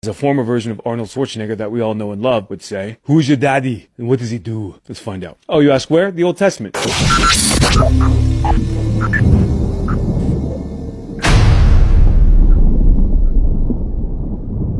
As a former version of Arnold Schwarzenegger that we all know and love would say, "Who's your daddy and what does he do?" Let's find out. Oh, you ask where? The Old Testament.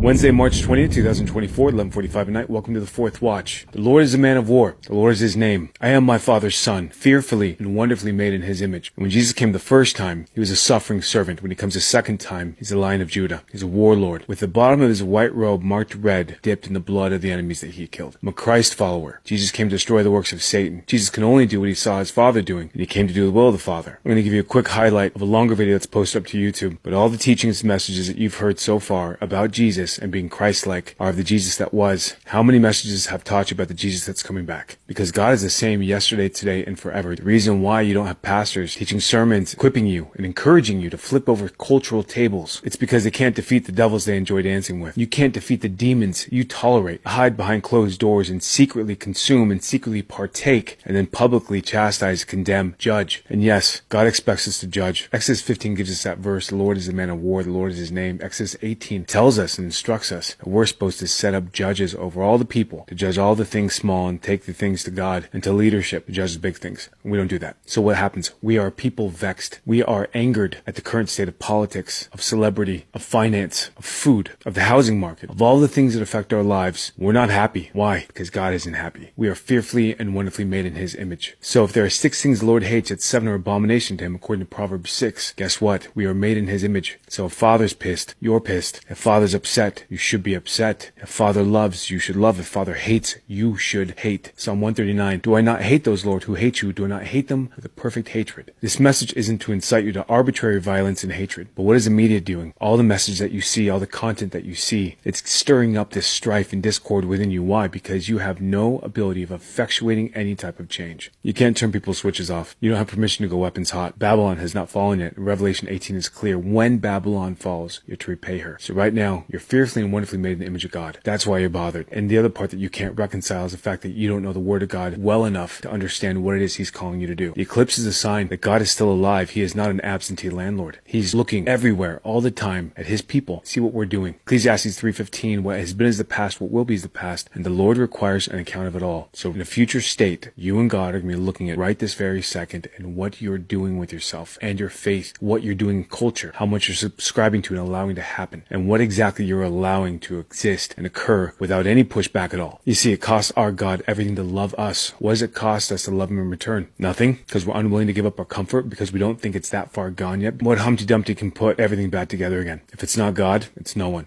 Wednesday, March 20th, 2024, 11:45 at night. Welcome to the Fourth Watch. The Lord is a man of war. The Lord is his name. I am my Father's son, fearfully and wonderfully made in his image. And when Jesus came the first time, he was a suffering servant. When he comes the second time, he's the Lion of Judah. He's a warlord, with the bottom of his white robe marked red, dipped in the blood of the enemies that he killed. I'm a Christ follower. Jesus came to destroy the works of Satan. Jesus can only do what he saw his Father doing, and he came to do the will of the Father. I'm going to give you a quick highlight of a longer video that's posted up to YouTube, but all the teachings and messages that you've heard so far about Jesus and being Christ-like are of the Jesus that was. How many messages have taught you about the Jesus that's coming back? Because God is the same yesterday, today, and forever. The reason why you don't have pastors teaching sermons, equipping you, and encouraging you to flip over cultural tables, it's because they can't defeat the devils they enjoy dancing with. You can't defeat the demons you tolerate, hide behind closed doors, and secretly consume and secretly partake, and then publicly chastise, condemn, judge. And yes, God expects us to judge. Exodus 15 gives us that verse, the Lord is a man of war, the Lord is his name. Exodus 18 tells us and instructs us that we're supposed to set up judges over all the people, to judge all the things small and take the things to God, and to leadership to judge the big things. And we don't do that. So what happens? We are people vexed. We are angered at the current state of politics, of celebrity, of finance, of food, of the housing market, of all the things that affect our lives. We're not happy. Why? Because God isn't happy. We are fearfully and wonderfully made in his image. So if there are 6 things the Lord hates, yet 7 are abomination to him, according to Proverbs 6, guess what? We are made in his image. So if Father's pissed, you're pissed. If Father's upset, you should be upset. If Father loves, you should love. If Father hates, you should hate. Psalm 139, do I not hate those, Lord, who hate you? Do I not hate them with a perfect hatred? This message isn't to incite you to arbitrary violence and hatred. But what is the media doing? All the message that you see, all the content that you see, it's stirring up this strife and discord within you. Why? Because you have no ability of effectuating any type of change. You can't turn people's switches off. You don't have permission to go weapons hot. Babylon has not fallen yet. Revelation 18 is clear. When Babylon falls, you're to repay her. So right now, you're fearfully and wonderfully made in the image of God. That's why you're bothered. And the other part that you can't reconcile is the fact that you don't know the Word of God well enough to understand what it is he's calling you to do. The eclipse is a sign that God is still alive. He is not an absentee landlord. He's looking everywhere all the time at his people. See what we're doing. Ecclesiastes 3:15, what has been is the past, what will be is the past, and the Lord requires an account of it all. So in a future state, you and God are going to be looking at right this very second and what you're doing with yourself and your faith, what you're doing in culture, how much you're subscribing to and allowing to happen, and what exactly you're allowing to exist and occur without any pushback at all. You see, it costs our God everything to love us. What does it cost us to love him in return? Nothing, because we're unwilling to give up our comfort, because we don't think it's that far gone yet. What Humpty Dumpty can put everything back together again? If it's not God, it's no one.